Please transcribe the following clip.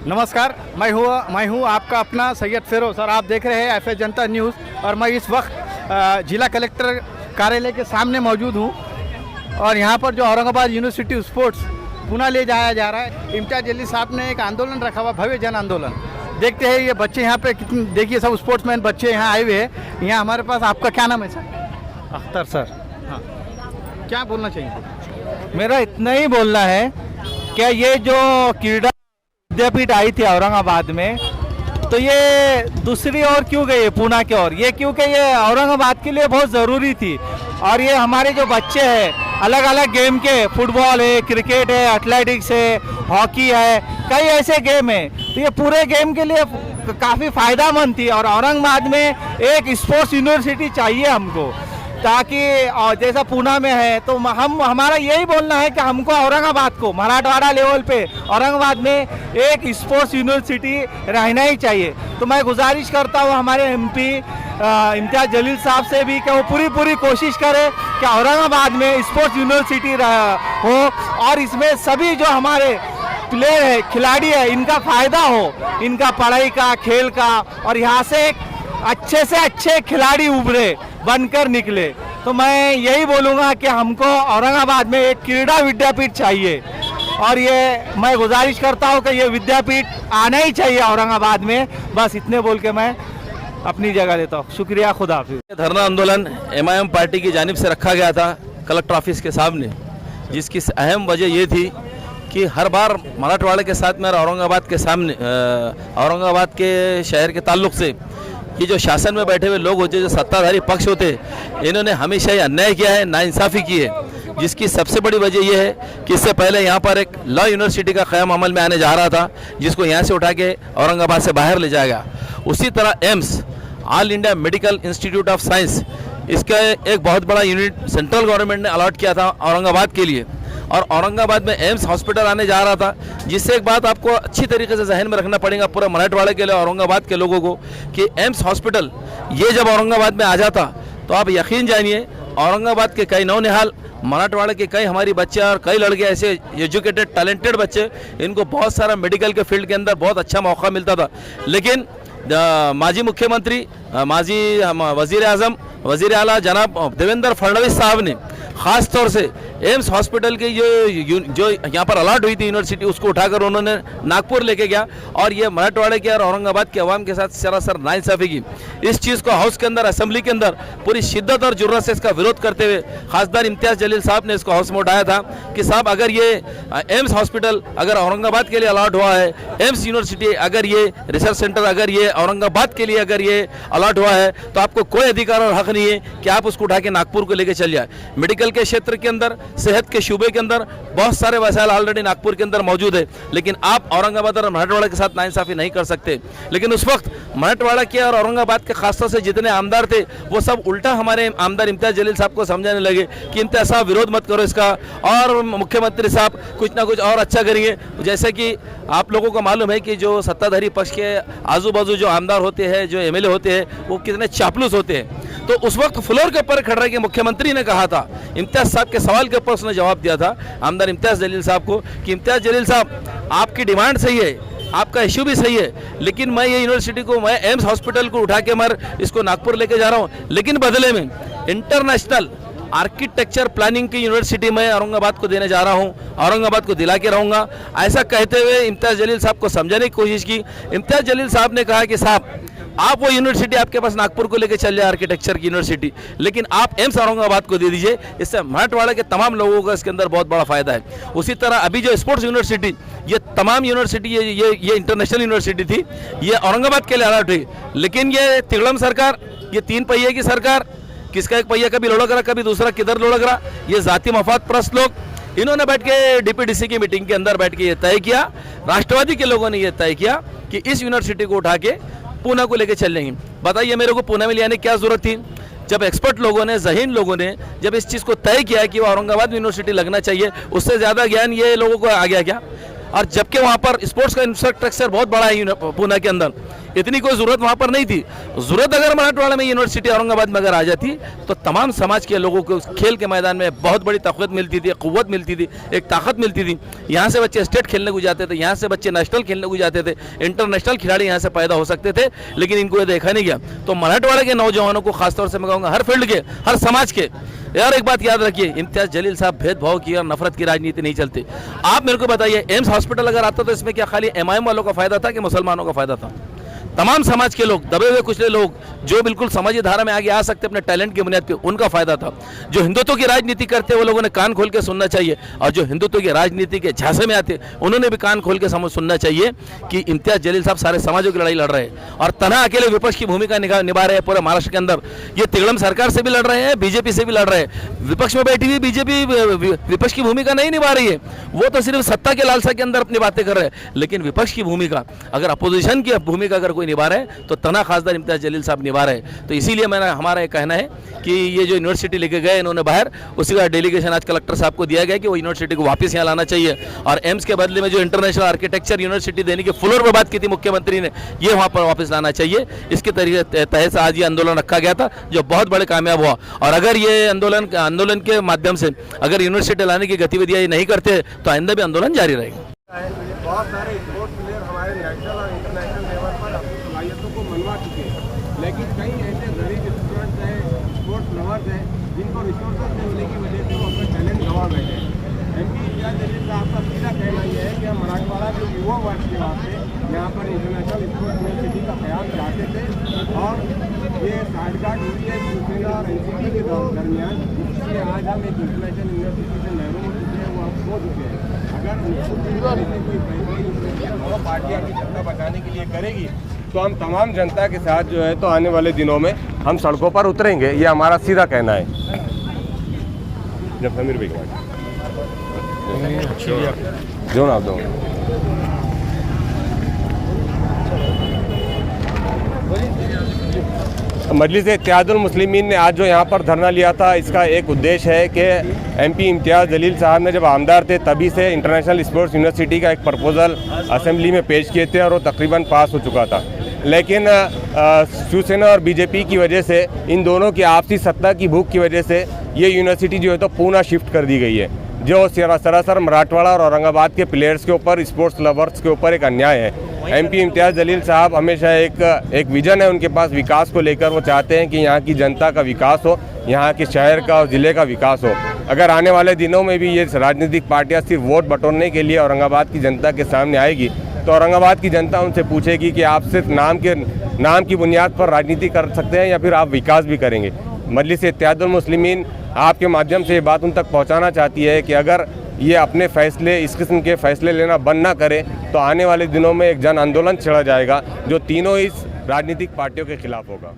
नमस्कार, मैं हूँ आपका अपना सैयद फिरोज और आप देख रहे हैं एफ जनता न्यूज़। और मैं इस वक्त जिला कलेक्टर कार्यालय के सामने मौजूद हूँ और यहाँ पर जो औरंगाबाद यूनिवर्सिटी स्पोर्ट्स पुनः ले जाया जा रहा है। इम्तियाज़ जलील साहब ने एक आंदोलन रखा हुआ, भव्य जन आंदोलन। देखते हैं ये बच्चे यहाँ पे कितने, देखिए सब स्पोर्ट्समैन बच्चे यहाँ आए हुए हैं। यहाँ हमारे पास, आपका क्या नाम है सर? अख्तर सर। हाँ, क्या बोलना चाहिए? मेरा इतना ही बोलना है कि ये जो क्रीड़ा विद्यापीठ आई थी औरंगाबाद में, तो ये दूसरी ओर क्यों गई, पूना की ओर? ये क्योंकि ये औरंगाबाद के लिए बहुत ज़रूरी थी। और ये हमारे जो बच्चे हैं अलग अलग गेम के, फुटबॉल है, क्रिकेट है, एथलेटिक्स है, हॉकी है, कई ऐसे गेम है, तो ये पूरे गेम के लिए काफ़ी फ़ायदेमंद थी। और औरंगाबाद में एक स्पोर्ट्स यूनिवर्सिटी चाहिए हमको, ताकि जैसा पूना में है, तो हमारा यही बोलना है कि हमको औरंगाबाद को मराठवाड़ा लेवल पे औरंगाबाद में एक स्पोर्ट्स यूनिवर्सिटी रहना ही चाहिए। तो मैं गुजारिश करता हूँ हमारे एमपी इम्तियाज़ जलील साहब से भी कि वो पूरी कोशिश करें कि औरंगाबाद में स्पोर्ट्स यूनिवर्सिटी हो और इसमें सभी जो हमारे प्लेयर है, खिलाड़ी है, इनका फ़ायदा हो, इनका पढ़ाई का, खेल का, और यहाँ से अच्छे से अच्छे खिलाड़ी उभरे, बनकर निकले। तो मैं यही बोलूँगा कि हमको औरंगाबाद में एक क्रीड़ा विद्यापीठ चाहिए और ये मैं गुजारिश करता हूँ कि ये विद्यापीठ आना ही चाहिए औरंगाबाद में। बस इतने बोल के मैं अपनी जगह देता हूँ। शुक्रिया, खुदा हाफिज़। धरना आंदोलन एमआईएम पार्टी की जानिब से रखा गया था कलेक्टर ऑफिस के सामने, जिसकी अहम वजह ये थी कि हर बार मराठवाड़े के साथ में और औरंगाबाद के सामने, औरंगाबाद के शहर के ताल्लुक से ये जो शासन में बैठे हुए लोग होते, जो सत्ताधारी पक्ष होते, इन्होंने हमेशा ही अन्याय किया है, नाइंसाफ़ी की है। जिसकी सबसे बड़ी वजह यह है कि इससे पहले यहाँ पर एक लॉ यूनिवर्सिटी का क़याम अमल में आने जा रहा था, जिसको यहाँ से उठा के औरंगाबाद से बाहर ले जाया गया। उसी तरह AIIMS, all India medical institute of science, इसका एक बहुत बड़ा यूनिट सेंट्रल गवर्नमेंट ने अलॉट किया था औरंगाबाद के लिए, और औरंगाबाद में एम्स हॉस्पिटल आने जा रहा था। जिससे एक बात आपको अच्छी तरीके से जहन में रखना पड़ेगा पूरे मराठवाड़े के लिए, औरंगाबाद के लोगों को, कि एम्स हॉस्पिटल ये जब औरंगाबाद में आ जाता तो आप यकीन जानिए औरंगाबाद के कई नौनिहाल, मराठवाड़े के कई हमारी बच्चे और कई लड़के ऐसे एजुकेटेड टैलेंटेड बच्चे, इनको बहुत सारा मेडिकल के फील्ड के अंदर बहुत अच्छा मौका मिलता था। लेकिन माजी मुख्यमंत्री, माजी वज़ीर आज़म, वज़ीर आला जनाब देवेंद्र फडणवीस साहब ने ख़ास तौर से एम्स हॉस्पिटल की जो यहाँ पर अलॉट हुई थी यूनिवर्सिटी, उसको उठाकर उन्होंने नागपुर लेके गया और ये मराठवाड़े के और औरंगाबाद के अवाम के साथ सरासर नाइंसाफ़ी की। इस चीज़ को हाउस के अंदर, असेंबली के अंदर पूरी शिद्दत और जुर्रत से इसका विरोध करते हुए खासदार इम्तियाज़ जलील साहब ने इसको हाउस में उठाया था कि साहब, अगर ये एम्स हॉस्पिटल अगर औरंगाबाद के लिए अलॉट हुआ है, एम्स यूनिवर्सिटी अगर ये रिसर्च सेंटर अगर ये औरंगाबाद के लिए अगर ये अलॉट हुआ है, तो आपको कोई अधिकार और हक नहीं है कि आप उसको उठा के नागपुर को लेके चल जाए। मेडिकल के क्षेत्र के अंदर, सेहत के शूबे के अंदर बहुत सारे वसाइल ऑलरेडी नागपुर के अंदर मौजूद है, लेकिन आप औरंगाबाद और मराठवाड़ा के साथ नाइंसाफ़ी नहीं कर सकते। लेकिन उस वक्त मराठवाड़ा के और औरंगाबाद के खासतौर से जितने आमदार थे, वो सब उल्टा हमारे आमदार इम्तियाज़ जलील साहब को समझाने लगे कि इम्तियाज़ साहब विरोध मत करो इसका, और मुख्यमंत्री साहब कुछ ना कुछ और अच्छा करेंगे। जैसे कि आप लोगों को मालूम है कि जो सत्ताधारी पक्ष के आजू बाजू जो आमदार होते हैं, जो एमएलए होते हैं, वो कितने चापलूस होते हैं। तो उस वक्त फ्लोर के ऊपर खड़ा के मुख्यमंत्री ने कहा था, इम्तियाज़ साहब के सवाल के ऊपर उसने जवाब दिया था आमदार इम्तियाज़ जलील साहब को कि इम्तियाज़ जलील साहब, आपकी डिमांड सही है, आपका इशू भी सही है, लेकिन मैं ये यूनिवर्सिटी को, मैं एम्स हॉस्पिटल को उठा के इसको नागपुर लेके जा रहा हूँ, लेकिन बदले में इंटरनेशनल आर्किटेक्चर प्लानिंग की यूनिवर्सिटी मैं औरंगाबाद को देने जा रहा हूं, औरंगाबाद को दिला के रहूँगा। ऐसा कहते हुए इम्तियाज़ जलील साहब को समझाने की कोशिश की। इम्तियाज़ जलील साहब ने कहा कि साहब, आप वो यूनिवर्सिटी आपके पास नागपुर को लेकर चल जाए, आर्किटेक्चर की यूनिवर्सिटी, लेकिन आप एम्स औरंगाबाद को दे दीजिए, इससे मराठवाड़ा के तमाम लोगों को इसके अंदर बहुत बड़ा फ़ायदा है। उसी तरह अभी जो स्पोर्ट्स यूनिवर्सिटी, ये तमाम यूनिवर्सिटी, ये इंटरनेशनल यूनिवर्सिटी थी, ये औरंगाबाद के लिए अलॉट हुई, लेकिन ये तिगड़म सरकार, ये तीन पहिए की सरकार, किसका एक पहिया कभी लुढ़क रहा, कभी दूसरा किधर लुढ़क रहा, ये जाति मफाद परस्त लोग, इन्होंने बैठ के डीपीडीसी की मीटिंग के अंदर बैठ के ये तय किया, राष्ट्रवादी के लोगों ने ये तय किया कि इस यूनिवर्सिटी को उठा के पूना को लेके चल लेंगे। बताइए मेरे को पूना में ले आने की क्या ज़रूरत थी? जब एक्सपर्ट लोगों ने, ज़हीन लोगों ने जब इस चीज़ को तय किया कि वो औरंगाबाद यूनिवर्सिटी लगना चाहिए, उससे ज़्यादा ज्ञान ये लोगों को आ गया क्या? और जबकि वहाँ पर स्पोर्ट्स का इंफ्रास्ट्रक्चर बहुत बड़ा है पूना के अंदर, इतनी कोई ज़रूरत वहाँ पर नहीं थी। ज़रूरत अगर मराठवाड़ा में यूनिवर्सिटी औरंगाबाद में अगर आ जाती तो तमाम समाज के लोगों को खेल के मैदान में बहुत बड़ी ताकत मिलती थी, क़ुव्वत मिलती थी, एक ताकत मिलती थी। यहाँ से बच्चे स्टेट खेलने को जाते थे, यहाँ से बच्चे नेशनल खेलने को जाते थे, इंटरनेशनल खिलाड़ी यहाँ से पैदा हो सकते थे, लेकिन इनको ये देखा नहीं गया। तो मराठवाड़ा के नौजवानों को खासतौर से मैं कहूँगा, हर फील्ड के, हर समाज के, यार एक बात याद रखिए, इम्तियाज़ जलील साहब भेदभाव की और नफरत की राजनीति नहीं चलती। आप मेरे को बताइए, एम्स हॉस्पिटल अगर आता तो इसमें क्या खाली एमआईएम वालों का फायदा था कि मुसलमानों का फायदा था? तमाम समाज के लोग, दबे हुए कुचले लोग जो बिल्कुल समाजी धारा में आगे आ सकते अपने टैलेंट की बुनियाद पे, उनका फायदा था। जो हिंदुत्व की राजनीति करते वो लोगों ने कान खोल के सुनना चाहिए, और जो हिंदुत्व की राजनीति के झांसे में आते उन्होंने भी कान खोल के सुनना चाहिए कि इम्तियाज़ जलील साहब सारे समाजों की लड़ाई लड़ रहे हैं और तनहा अकेले विपक्ष की भूमिका निभा रहे हैं पूरे महाराष्ट्र के अंदर। ये तिगड़म सरकार से भी लड़ रहे हैं, बीजेपी से भी लड़ रहे हैं। विपक्ष में बैठी हुई बीजेपी विपक्ष की भूमिका नहीं निभा रही है, वो तो सिर्फ सत्ता के लालसा के अंदर अपनी बातें कर रहे हैं। लेकिन विपक्ष की भूमिका, अगर अपोजिशन की भूमिका अगर कोई निभा रहा है तो तना खासदार इम्तियाज़ जलील साहब निभा रहे हैं। तो इसीलिए हमारा ये कहना है कि ये जो यूनिवर्सिटी लेके गए इन्होंने बाहर, उसी का डेलीगेशन आज कलेक्टर साहब को दिया गया कि वो यूनिवर्सिटी को वापस यहाँ लाना चाहिए, और एम्स के बदले में जो इंटरनेशनल आर्किटेक्चर यूनिवर्सिटी देने की फ्लोर पर बात की थी मुख्यमंत्री ने, ये वहाँ पर वापस लाना चाहिए। इसके तहत से आज ये आंदोलन रखा गया था, जो बहुत बड़े कामयाब हुआ। और अगर ये आंदोलन के माध्यम से अगर यूनिवर्सिटी लाने की गतिविधियाँ नहीं करते तो आइंदा भी आंदोलन जारी रहेगा। बहुत सारे स्पोर्ट्स प्लेयर हमारे नेशनल और इंटरनेशनल लेवल पर अपनी सलाहियतों को मनवा चुके हैं, लेकिन कई ऐसे गरीब स्टूडेंट्स हैं, स्पोर्ट्स लवर्स हैं, जिनको रिसोर्सेज नहीं मिलने की वजह से वो अपना टैलेंट गंवा बैठे हैं। MP इम्तियाज़ जलील साहब का सीधा कहना यह है कि हम मराठवाड़ा के युवा वर्ग के वास्ते यहाँ पर इंटरनेशनल स्पोर्ट्स यूनिवर्सिटी का क़याम चाहते थे, और ये साठगांठ हुई है शिवसेना और NCP के दरमियान, इसलिए आज हम एक इंटरनेशनल यूनिवर्सिटी से महरूम हो चुके हैं, वो हम हो चुके हैं। अगर कोई फैसला पार्टी अपनी जनता बचाने के लिए करेगी तो हम तमाम जनता के साथ जो है तो आने वाले दिनों में हम सड़कों पर उतरेंगे, ये हमारा सीधा कहना है। जब समीर भाई जो ना दो मजलिस इत्तेहादुल मुस्लिमीन ने आज जो यहाँ पर धरना लिया था, इसका एक उद्देश्य है कि MP इम्तियाज़ जलील साहब ने जब आमदार थे तभी से इंटरनेशनल स्पोर्ट्स यूनिवर्सिटी का एक प्रपोज़ल असेंबली में पेश किए थे और वो तकरीबन पास हो चुका था। लेकिन शिवसेना और बीजेपी की वजह से, इन दोनों की आपसी सत्ता की भूख की वजह से ये यूनिवर्सिटी जो है तो पूना शिफ्ट कर दी गई है, जो सरासर मराठवाड़ा और औरंगाबाद के प्लेयर्स के ऊपर, स्पोर्ट्स लवर्स के ऊपर एक अन्याय है। MP इम्तियाज़ जलील साहब हमेशा एक विज़न है उनके पास विकास को लेकर, वो चाहते हैं कि यहाँ की जनता का विकास हो, यहाँ के शहर का और ज़िले का विकास हो। अगर आने वाले दिनों में भी ये राजनीतिक पार्टियाँ सिर्फ वोट बटोरने के लिए औरंगाबाद की जनता के सामने आएगी तो औरंगाबाद की जनता उनसे पूछेगी कि आप सिर्फ नाम की बुनियाद पर राजनीति कर सकते हैं या फिर आप विकास भी करेंगे। मजलिस इत्तेहादुल मुस्लिमीन आपके माध्यम से ये बात उन तक पहुंचाना चाहती है कि अगर ये अपने फैसले, इस किस्म के फैसले लेना बंद ना करे तो आने वाले दिनों में एक जन आंदोलन छिड़ा जाएगा जो तीनों इस राजनीतिक पार्टियों के खिलाफ होगा।